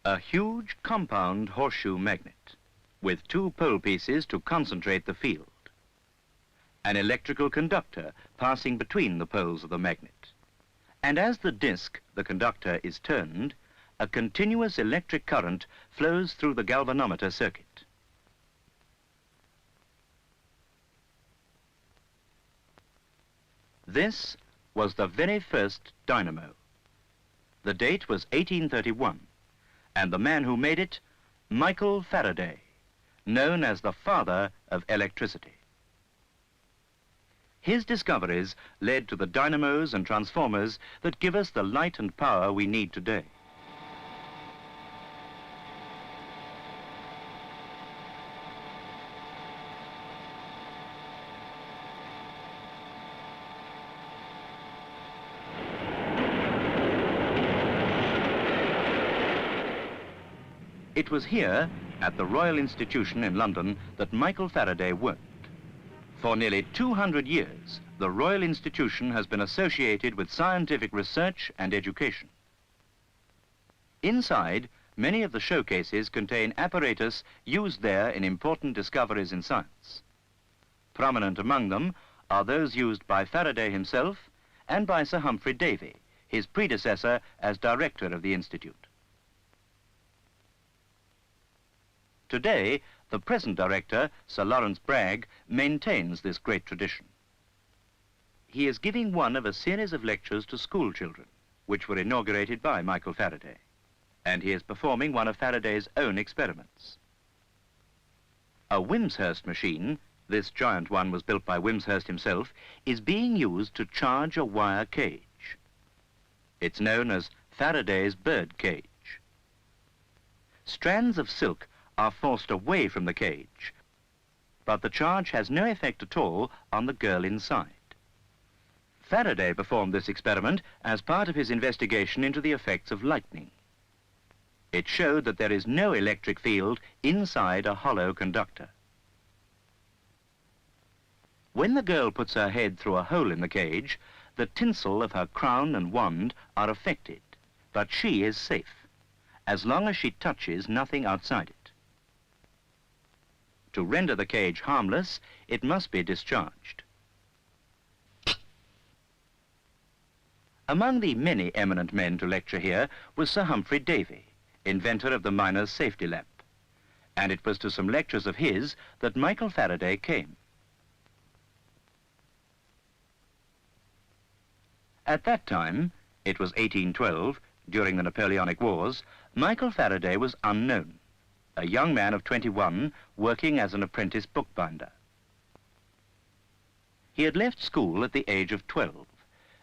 A huge compound horseshoe magnet with two pole pieces to concentrate the field. An electrical conductor passing between the poles of the magnet. And as the disc, the conductor, is turned, a continuous electric current flows through the galvanometer circuit. This was the very first dynamo. The date was 1831, and the man who made it, Michael Faraday, known as the father of electricity. His discoveries led to the dynamos and transformers that give us the light and power we need today. It was here, at the Royal Institution in London, that Michael Faraday worked. For nearly 200 years, the Royal Institution has been associated with scientific research and education. Inside, many of the showcases contain apparatus used there in important discoveries in science. Prominent among them are those used by Faraday himself and by Sir Humphry Davy, his predecessor as director of the Institute. Today, the present director, Sir Lawrence Bragg, maintains this great tradition. He is giving one of a series of lectures to school children, which were inaugurated by Michael Faraday, and he is performing one of Faraday's own experiments. A Wimshurst machine, this giant one was built by Wimshurst himself, is being used to charge a wire cage. It's known as Faraday's bird cage. Strands of silk are forced away from the cage, but the charge has no effect at all on the girl inside. Faraday performed this experiment as part of his investigation into the effects of lightning. It showed that there is no electric field inside a hollow conductor. When the girl puts her head through a hole in the cage, the tinsel of her crown and wand are affected, but she is safe, as long as she touches nothing outside it. To render the cage harmless, it must be discharged. Among the many eminent men to lecture here was Sir Humphry Davy, inventor of the miner's safety lamp, and it was to some lectures of his that Michael Faraday came. At that time, it was 1812, during the Napoleonic Wars, Michael Faraday was unknown, a young man of 21 working as an apprentice bookbinder. He had left school at the age of 12,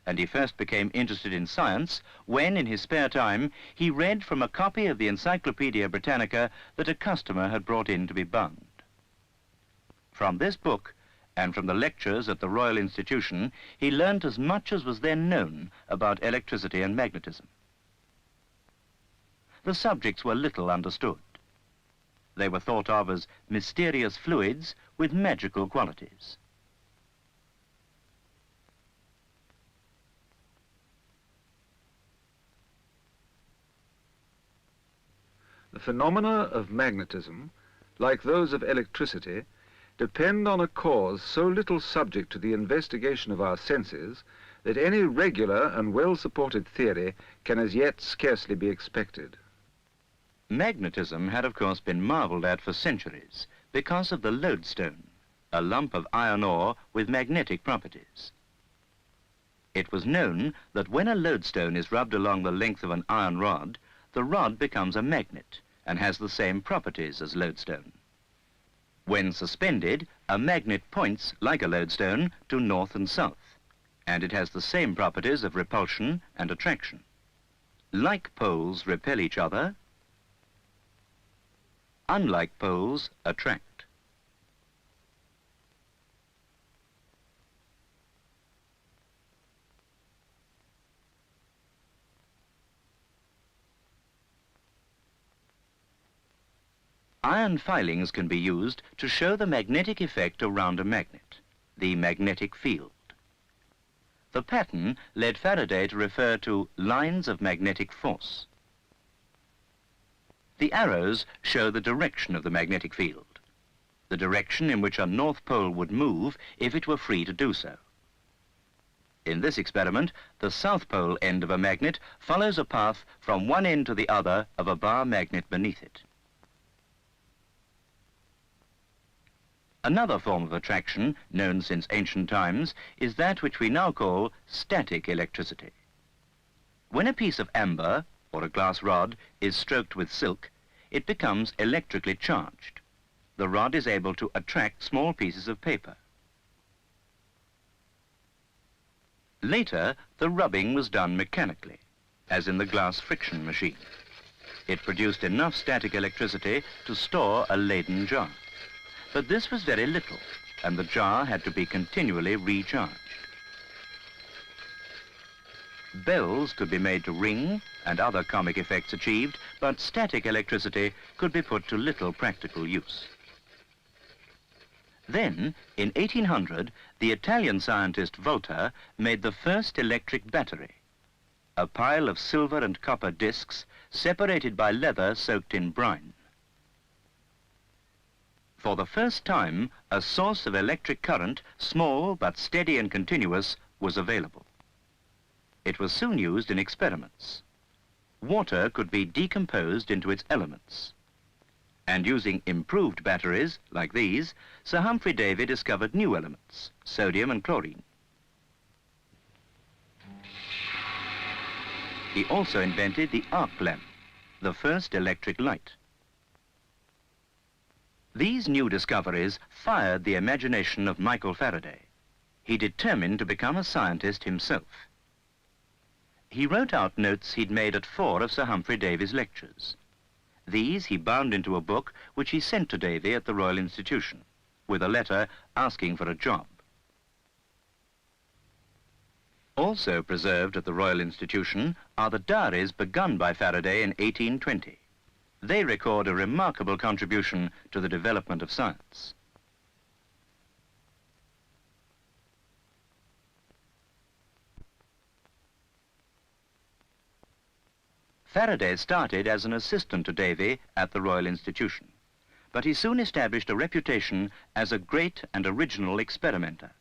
and he first became interested in science when, in his spare time, he read from a copy of the Encyclopedia Britannica that a customer had brought in to be bound. From this book, and from the lectures at the Royal Institution, he learnt as much as was then known about electricity and magnetism. The subjects were little understood. They were thought of as mysterious fluids with magical qualities. The phenomena of magnetism, like those of electricity, depend on a cause so little subject to the investigation of our senses that any regular and well-supported theory can as yet scarcely be expected. Magnetism had, of course, been marveled at for centuries because of the lodestone, a lump of iron ore with magnetic properties. It was known that when a lodestone is rubbed along the length of an iron rod, the rod becomes a magnet and has the same properties as lodestone. When suspended, a magnet points, like a lodestone, to north and south, and it has the same properties of repulsion and attraction. Like poles repel each other, unlike poles attract. Iron filings can be used to show the magnetic effect around a magnet, the magnetic field. The pattern led Faraday to refer to lines of magnetic force. The arrows show the direction of the magnetic field, the direction in which a north pole would move if it were free to do so. In this experiment, the south pole end of a magnet follows a path from one end to the other of a bar magnet beneath it. Another form of attraction, known since ancient times, is that which we now call static electricity. When a piece of amber, or a glass rod, is stroked with silk, it becomes electrically charged. The rod is able to attract small pieces of paper. Later, the rubbing was done mechanically, as in the glass friction machine. It produced enough static electricity to store a Leyden jar. But this was very little, and the jar had to be continually recharged. Bells could be made to ring and other comic effects achieved, but static electricity could be put to little practical use. Then, in 1800, the Italian scientist Volta made the first electric battery, a pile of silver and copper discs separated by leather soaked in brine. For the first time, a source of electric current, small but steady and continuous, was available. It was soon used in experiments. Water could be decomposed into its elements. And using improved batteries, like these, Sir Humphrey Davy discovered new elements, sodium and chlorine. He also invented the arc lamp, the first electric light. These new discoveries fired the imagination of Michael Faraday. He determined to become a scientist himself. He wrote out notes he'd made at 4 of Sir Humphrey Davy's lectures. These he bound into a book which he sent to Davy at the Royal Institution, with a letter asking for a job. Also preserved at the Royal Institution are the diaries begun by Faraday in 1820. They record a remarkable contribution to the development of science. Faraday started as an assistant to Davy at the Royal Institution, but he soon established a reputation as a great and original experimenter.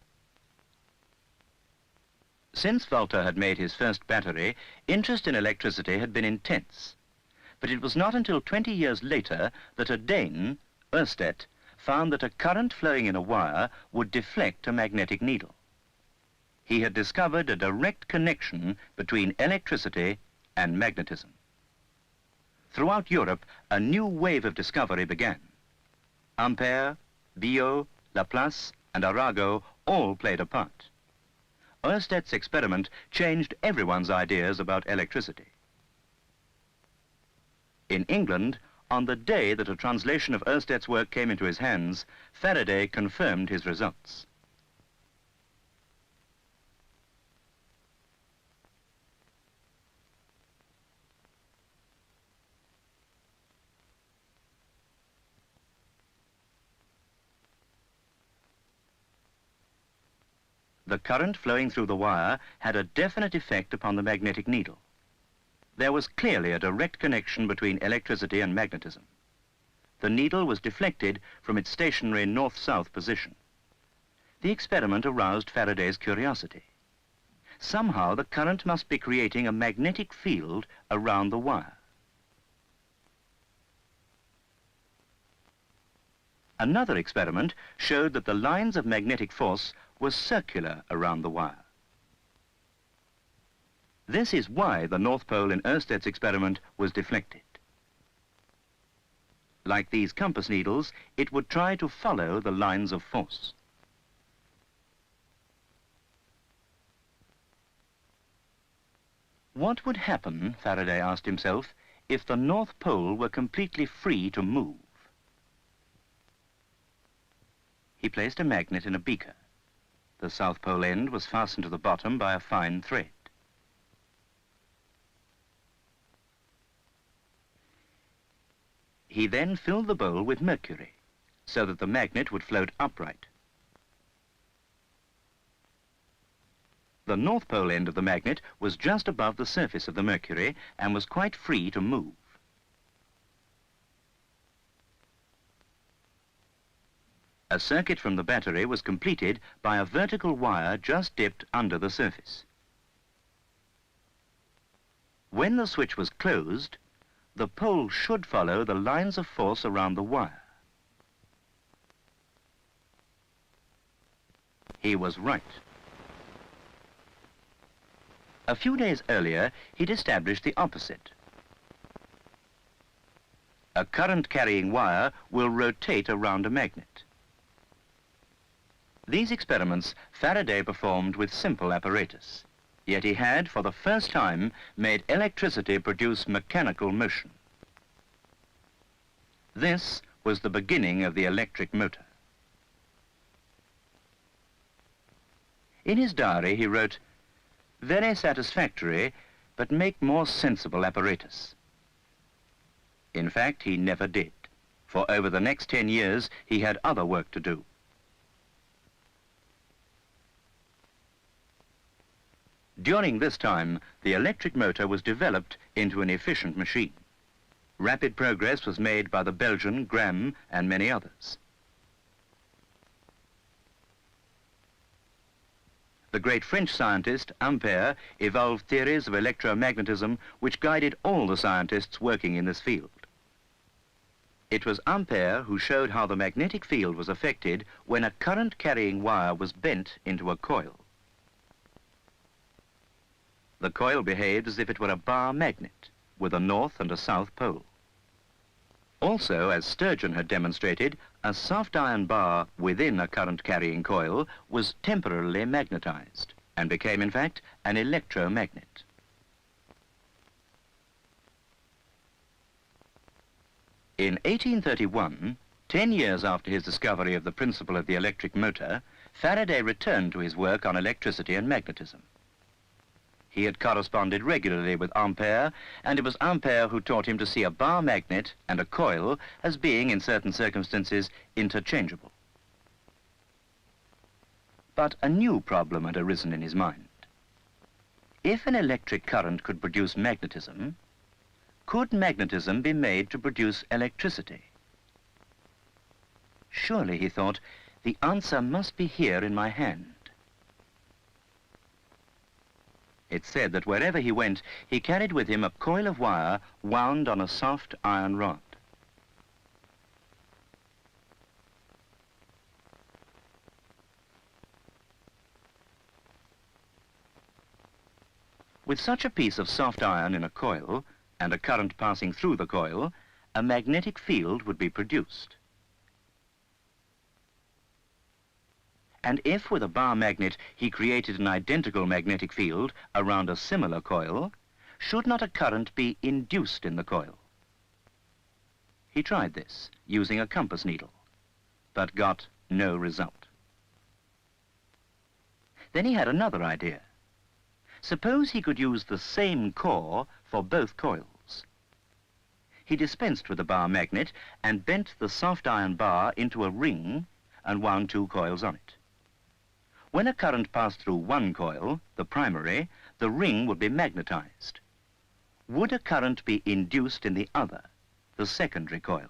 Since Volta had made his first battery, interest in electricity had been intense. But it was not until 20 years later that a Dane, Ørsted, found that a current flowing in a wire would deflect a magnetic needle. He had discovered a direct connection between electricity and magnetism. Throughout Europe, a new wave of discovery began. Ampère, Biot, Laplace, and Arago all played a part. Ørsted's experiment changed everyone's ideas about electricity. In England, on the day that a translation of Ørsted's work came into his hands, Faraday confirmed his results. The current flowing through the wire had a definite effect upon the magnetic needle. There was clearly a direct connection between electricity and magnetism. The needle was deflected from its stationary north-south position. The experiment aroused Faraday's curiosity. Somehow the current must be creating a magnetic field around the wire. Another experiment showed that the lines of magnetic force were circular around the wire. This is why the North Pole in Ørsted's experiment was deflected. Like these compass needles, it would try to follow the lines of force. What would happen, Faraday asked himself, if the North Pole were completely free to move? He placed a magnet in a beaker. The South Pole end was fastened to the bottom by a fine thread. He then filled the bowl with mercury, so that the magnet would float upright. The North Pole end of the magnet was just above the surface of the mercury and was quite free to move. A circuit from the battery was completed by a vertical wire just dipped under the surface. When the switch was closed, the pole should follow the lines of force around the wire. He was right. A few days earlier, he'd established the opposite. A current-carrying wire will rotate around a magnet. These experiments Faraday performed with simple apparatus, yet he had, for the first time, made electricity produce mechanical motion. This was the beginning of the electric motor. In his diary, he wrote, "Very satisfactory, but make more sensible apparatus." In fact, he never did, for over the next 10 years, he had other work to do. During this time, the electric motor was developed into an efficient machine. Rapid progress was made by the Belgian, Gramme, and many others. The great French scientist, Ampère, evolved theories of electromagnetism which guided all the scientists working in this field. It was Ampère who showed how the magnetic field was affected when a current-carrying wire was bent into a coil. The coil behaved as if it were a bar magnet, with a north and a south pole. Also, as Sturgeon had demonstrated, a soft iron bar within a current-carrying coil was temporarily magnetized and became, in fact, an electromagnet. In 1831, 10 years after his discovery of the principle of the electric motor, Faraday returned to his work on electricity and magnetism. He had corresponded regularly with Ampère, and it was Ampère who taught him to see a bar magnet and a coil as being, in certain circumstances, interchangeable. But a new problem had arisen in his mind. If an electric current could produce magnetism, could magnetism be made to produce electricity? Surely, he thought, the answer must be here in my hand. It's said that wherever he went, he carried with him a coil of wire wound on a soft iron rod. With such a piece of soft iron in a coil, and a current passing through the coil, a magnetic field would be produced. And if, with a bar magnet, he created an identical magnetic field around a similar coil, should not a current be induced in the coil? He tried this, using a compass needle, but got no result. Then he had another idea. Suppose he could use the same core for both coils. He dispensed with the bar magnet and bent the soft iron bar into a ring and wound 2 coils on it. When a current passed through one coil, the primary, the ring would be magnetized. Would a current be induced in the other, the secondary coil?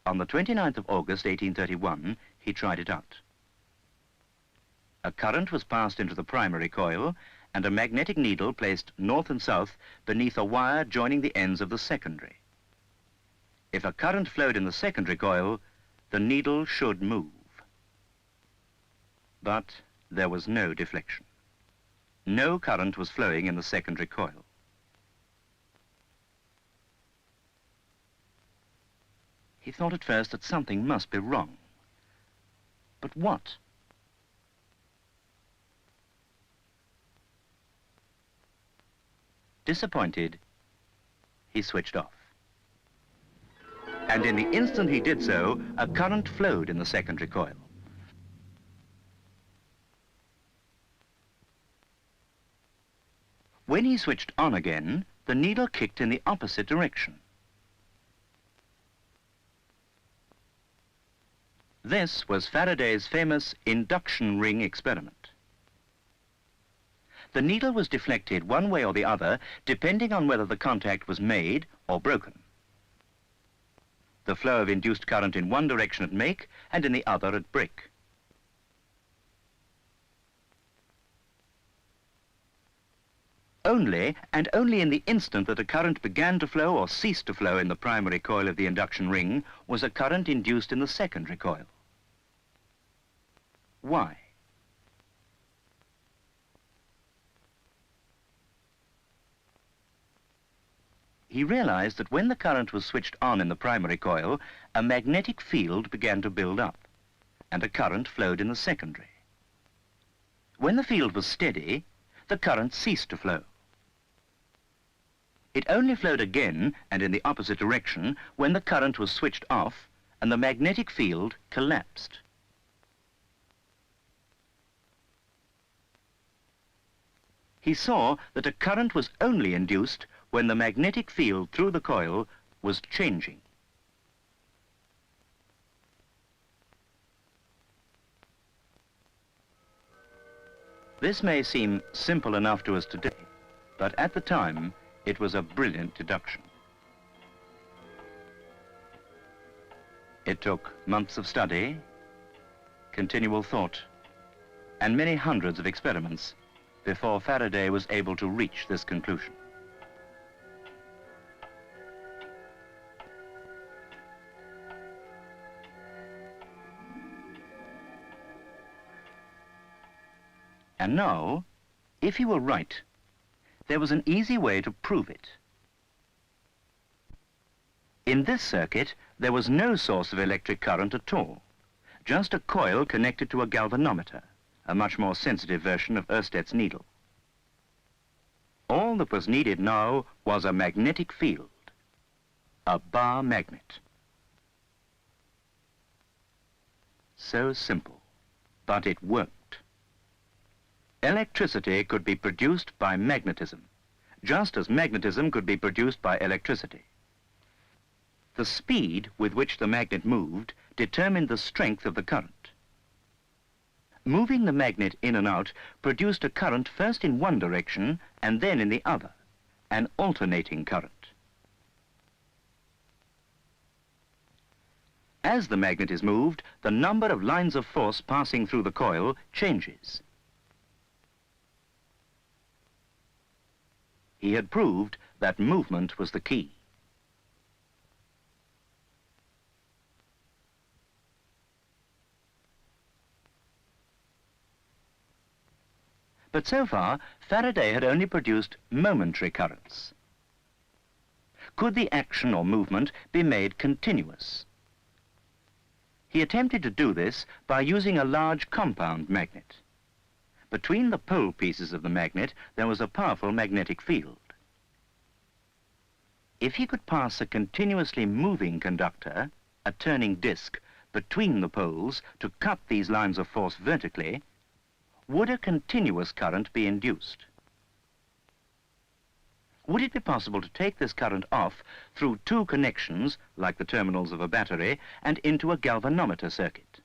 On the 29th of August, 1831, he tried it out. A current was passed into the primary coil, and a magnetic needle placed north and south beneath a wire joining the ends of the secondary. If a current flowed in the secondary coil, the needle should move. But there was no deflection. No current was flowing in the secondary coil. He thought at first that something must be wrong. But what? Disappointed, he switched off. And in the instant he did so, a current flowed in the secondary coil. When he switched on again, the needle kicked in the opposite direction. This was Faraday's famous induction ring experiment. the needle was deflected one way or the other, depending on whether the contact was made or broken. The flow of induced current in one direction at make and in the other at break. Only, and only in the instant that a current began to flow or ceased to flow in the primary coil of the induction ring, was a current induced in the secondary coil. Why? He realized that when the current was switched on in the primary coil, a magnetic field began to build up, and a current flowed in the secondary. When the field was steady, the current ceased to flow. It only flowed again, and in the opposite direction, when the current was switched off and the magnetic field collapsed. He saw that a current was only induced when the magnetic field through the coil was changing. This may seem simple enough to us today, but at the time, it was a brilliant deduction. It took months of study, continual thought, and many hundreds of experiments before Faraday was able to reach this conclusion. And now, if he were right, there was an easy way to prove it. In this circuit, there was no source of electric current at all, just a coil connected to a galvanometer, a much more sensitive version of Oersted's needle. All that was needed now was a magnetic field, a bar magnet. So simple, but it worked. Electricity could be produced by magnetism, just as magnetism could be produced by electricity. The speed with which the magnet moved determined the strength of the current. Moving the magnet in and out produced a current first in one direction and then in the other, an alternating current. As the magnet is moved, the number of lines of force passing through the coil changes. He had proved that movement was the key. But so far, Faraday had only produced momentary currents. Could the action or movement be made continuous? He attempted to do this by using a large compound magnet. Between the pole pieces of the magnet, there was a powerful magnetic field. If he could pass a continuously moving conductor, a turning disc, between the poles to cut these lines of force vertically, would a continuous current be induced? Would it be possible to take this current off through two connections, like the terminals of a battery, and into a galvanometer circuit?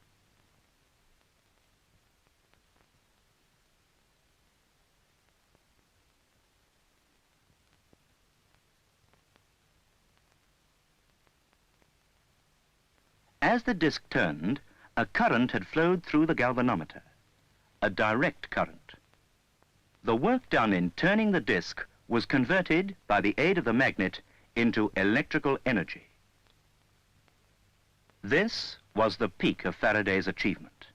As the disc turned, a current had flowed through the galvanometer, a direct current. The work done in turning the disc was converted, by the aid of the magnet, into electrical energy. This was the peak of Faraday's achievement.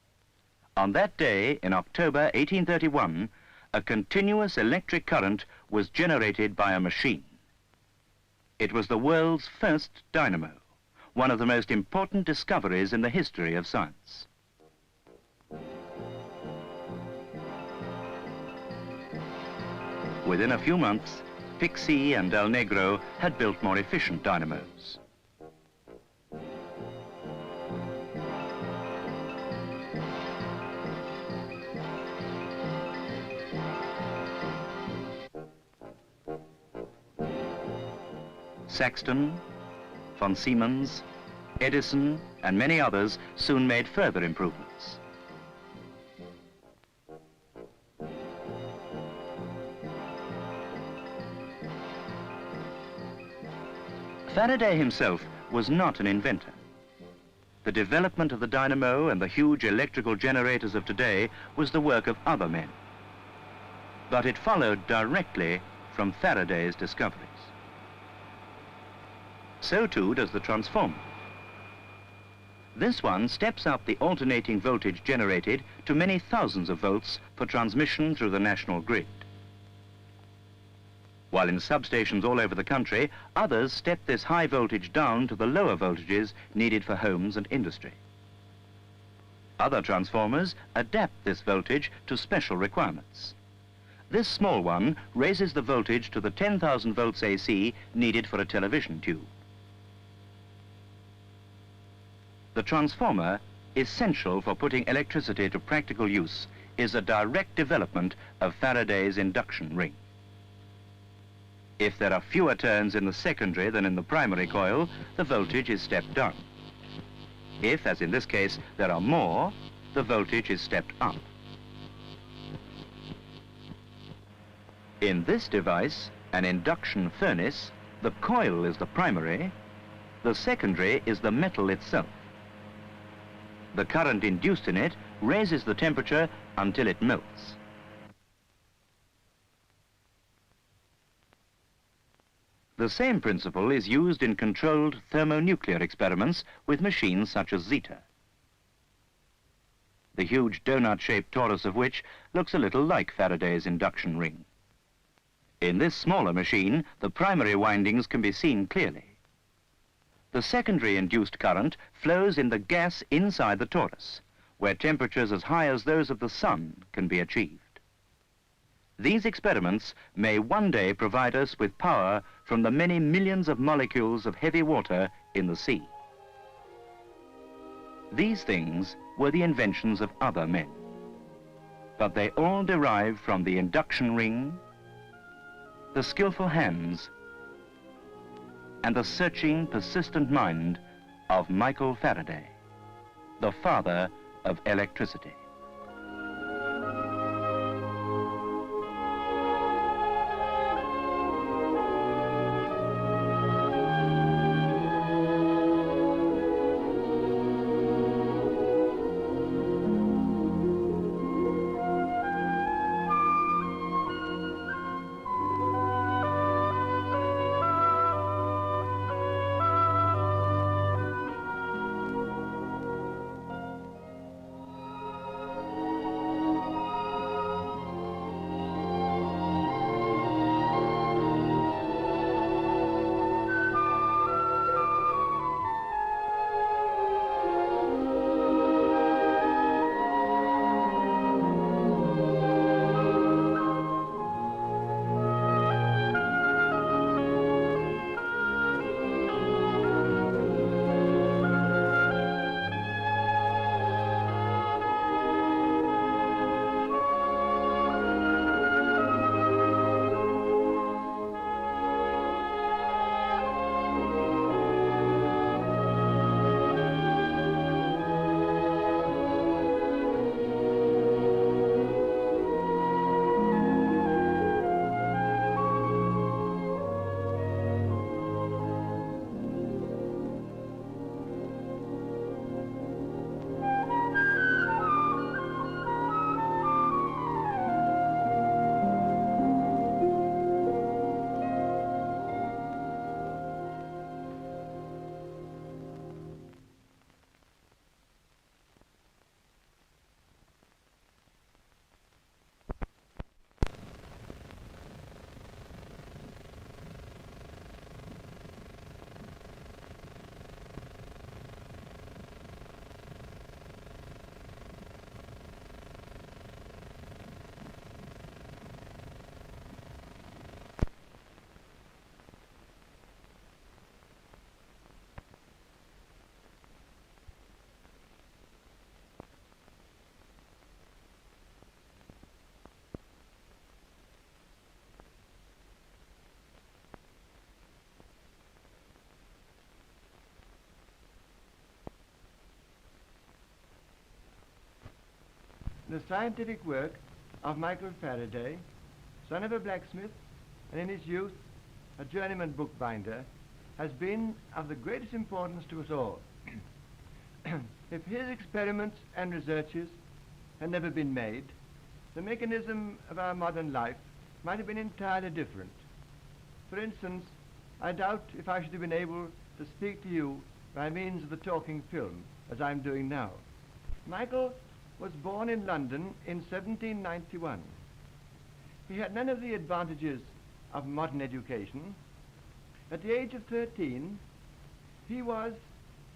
On that day, in October 1831, a continuous electric current was generated by a machine. It was the world's first dynamo, one of the most important discoveries in the history of science. Within a few months, Pixie and Del Negro had built more efficient dynamos. Saxton, von Siemens, Edison, and many others soon made further improvements. Faraday himself was not an inventor. The development of the dynamo and the huge electrical generators of today was the work of other men. But it followed directly from Faraday's discoveries. So too does the transformer. This one steps up the alternating voltage generated to many thousands of volts for transmission through the national grid. While in substations all over the country, others step this high voltage down to the lower voltages needed for homes and industry. Other transformers adapt this voltage to special requirements. This small one raises the voltage to the 10,000 volts AC needed for a television tube. The transformer, essential for putting electricity to practical use, is a direct development of Faraday's induction ring. If there are fewer turns in the secondary than in the primary coil, the voltage is stepped down. If, as in this case, there are more, the voltage is stepped up. In this device, an induction furnace, the coil is the primary, the secondary is the metal itself. The current induced in it raises the temperature until it melts. The same principle is used in controlled thermonuclear experiments with machines such as Zeta, the huge donut-shaped torus of which looks a little like Faraday's induction ring. In this smaller machine, the primary windings can be seen clearly. The secondary induced current flows in the gas inside the torus, where temperatures as high as those of the sun can be achieved. These experiments may one day provide us with power from the many millions of molecules of heavy water in the sea. These things were the inventions of other men, but they all derive from the induction ring, the skillful hands, and the searching, persistent mind of Michael Faraday, the father of electricity. The scientific work of Michael Faraday, son of a blacksmith and in his youth a journeyman bookbinder, has been of the greatest importance to us all. If his experiments and researches had never been made, the mechanism of our modern life might have been entirely different. For instance, I doubt if I should have been able to speak to you by means of the talking film, as I'm doing now. Michael was born in London in 1791. He had none of the advantages of modern education. At the age of 13, he was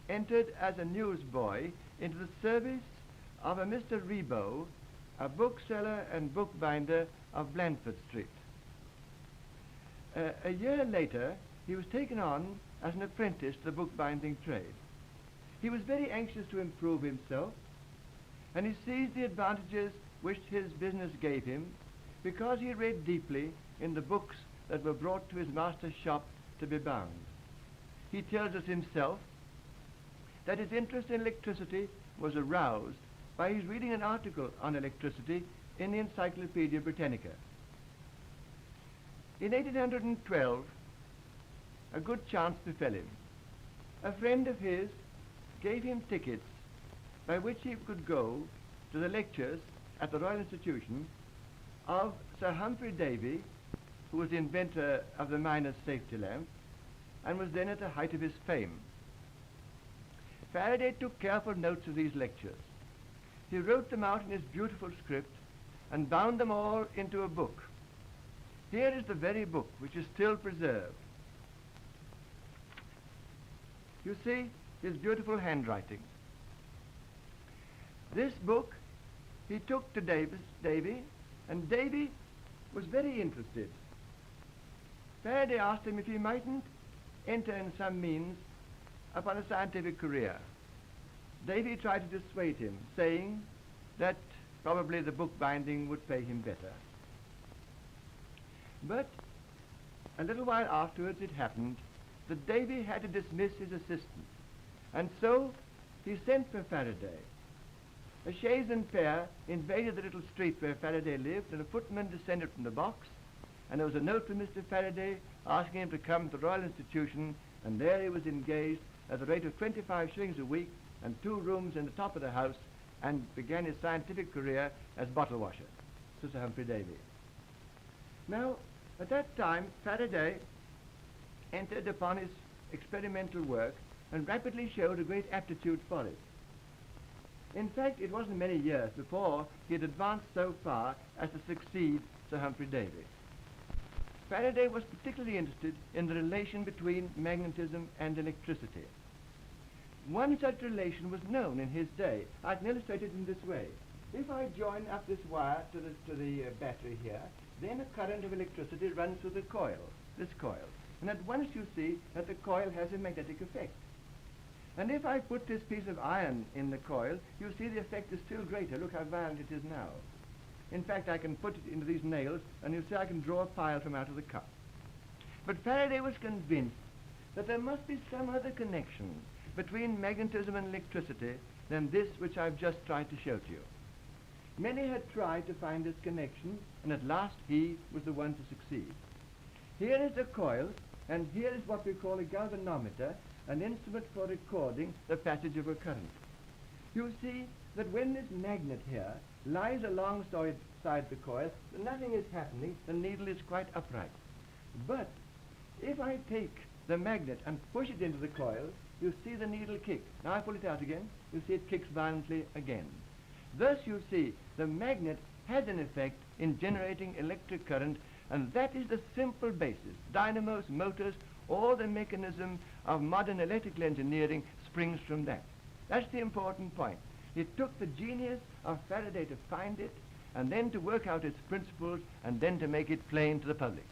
entered as a newsboy into the service of a Mr. Rebow, a bookseller and bookbinder of Blandford Street. A year later, he was taken on as an apprentice to the bookbinding trade. He was very anxious to improve himself, and he seized the advantages which his business gave him because he read deeply in the books that were brought to his master's shop to be bound. He tells us himself that his interest in electricity was aroused by his reading an article on electricity in the Encyclopedia Britannica. In 1812, a good chance befell him. A friend of his gave him tickets by which he could go to the lectures at the Royal Institution of Sir Humphrey Davy, who was the inventor of the miner's safety lamp and was then at the height of his fame. Faraday took careful notes of these lectures. He wrote them out in his beautiful script and bound them all into a book. Here is the very book which is still preserved. You see his beautiful handwriting. This book he took to Davy, and Davy was very interested. Faraday asked him if he mightn't enter in some means upon a scientific career. Davy tried to dissuade him, saying that probably the bookbinding would pay him better. But a little while afterwards it happened that Davy had to dismiss his assistant, and so he sent for Faraday. A chaise and pair invaded the little street where Faraday lived, and a footman descended from the box, and there was a note from Mr. Faraday asking him to come to the Royal Institution, and there he was engaged at the rate of 25 shillings a week and 2 rooms in the top of the house, and began his scientific career as bottle washer to Sir Humphrey Davy. Now, at that time, Faraday entered upon his experimental work and rapidly showed a great aptitude for it. In fact, it wasn't many years before he had advanced so far as to succeed Sir Humphrey Davy. Faraday was particularly interested in the relation between magnetism and electricity. One such relation was known in his day. I can illustrate it in this way. If I join up this wire to the battery here, then a current of electricity runs through the coil, this coil. And at once you see that the coil has a magnetic effect. And if I put this piece of iron in the coil, you see the effect is still greater. Look how violent it is now. In fact, I can put it into these nails, and you see I can draw a pile from out of the cup. But Faraday was convinced that there must be some other connection between magnetism and electricity than this which I've just tried to show to you. Many had tried to find this connection, and at last he was the one to succeed. Here is a coil, and here is what we call a galvanometer, an instrument for recording the passage of a current. You see that when this magnet here lies alongside the coil, nothing is happening, the needle is quite upright. But if I take the magnet and push it into the coil, you see the needle kick. Now I pull it out again, you see it kicks violently again. Thus you see the magnet has an effect in generating electric current, and that is the simple basis. Dynamos, motors, all the mechanism of modern electrical engineering springs from that. That's the important point. It took the genius of Faraday to find it, and then to work out its principles, and then to make it plain to the public.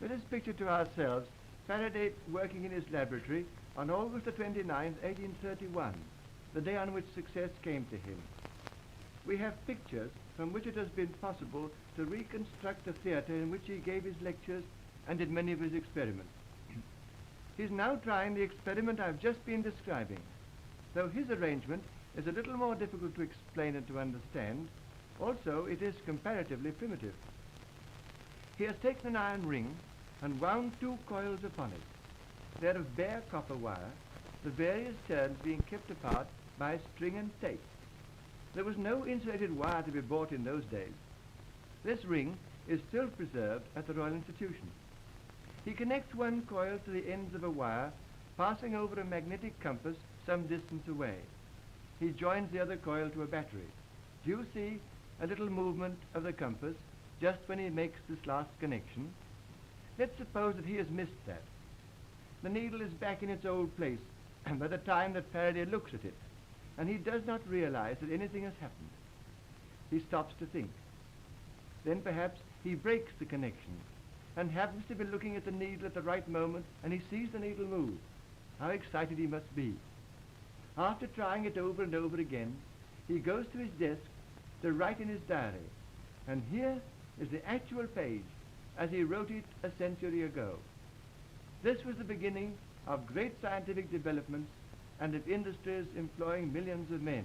Let us picture to ourselves Faraday working in his laboratory on August the 29th, 1831, the day on which success came to him. We have pictures from which it has been possible to reconstruct the theater in which he gave his lectures and did many of his experiments. He's now trying the experiment I've just been describing. Though his arrangement is a little more difficult to explain and to understand, also it is comparatively primitive. He has taken an iron ring and wound 2 coils upon it. They are of bare copper wire, the various turns being kept apart by string and tape. There was no insulated wire to be bought in those days. This ring is still preserved at the Royal Institution. He connects 1 coil to the ends of a wire, passing over a magnetic compass some distance away. He joins the other coil to a battery. Do you see a little movement of the compass just when he makes this last connection? Let's suppose that he has missed that. The needle is back in its old place by the time that Faraday looks at it, and he does not realize that anything has happened. He stops to think. Then perhaps he breaks the connection and happens to be looking at the needle at the right moment, and he sees the needle move. How excited he must be. After trying it over and over again, he goes to his desk to write in his diary, and here is the actual page as he wrote it a century ago. This was the beginning of great scientific developments and of industries employing millions of men.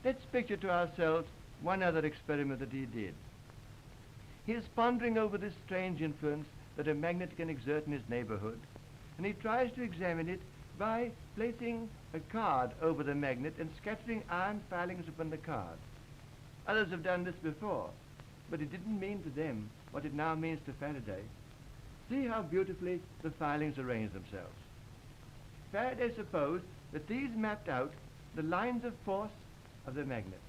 Let's picture to ourselves one other experiment that he did. He is pondering over this strange influence that a magnet can exert in his neighborhood, and he tries to examine it by placing a card over the magnet and scattering iron filings upon the card. Others have done this before, but it didn't mean to them what it now means to Faraday. See how beautifully the filings arrange themselves. Faraday supposed that these mapped out the lines of force of the magnet,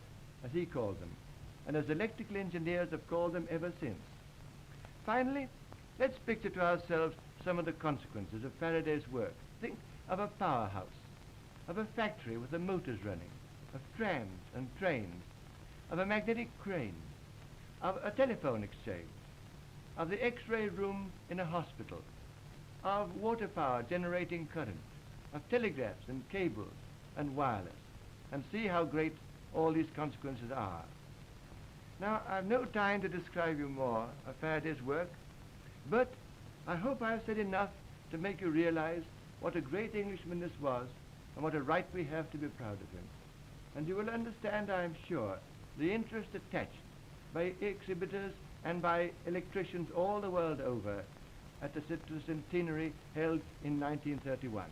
as he called them, and as electrical engineers have called them ever since. Finally, let's picture to ourselves some of the consequences of Faraday's work. Think of a powerhouse, of a factory with the motors running, of trams and trains, of a magnetic crane, of a telephone exchange, of the X-ray room in a hospital, of water power generating current, of telegraphs and cables and wireless, and see how great all these consequences are. Now, I've no time to describe you more of Faraday's work, but I hope I've said enough to make you realize what a great Englishman this was and what a right we have to be proud of him. And you will understand, I am sure, the interest attached by exhibitors and by electricians all the world over at the centenary held in 1931.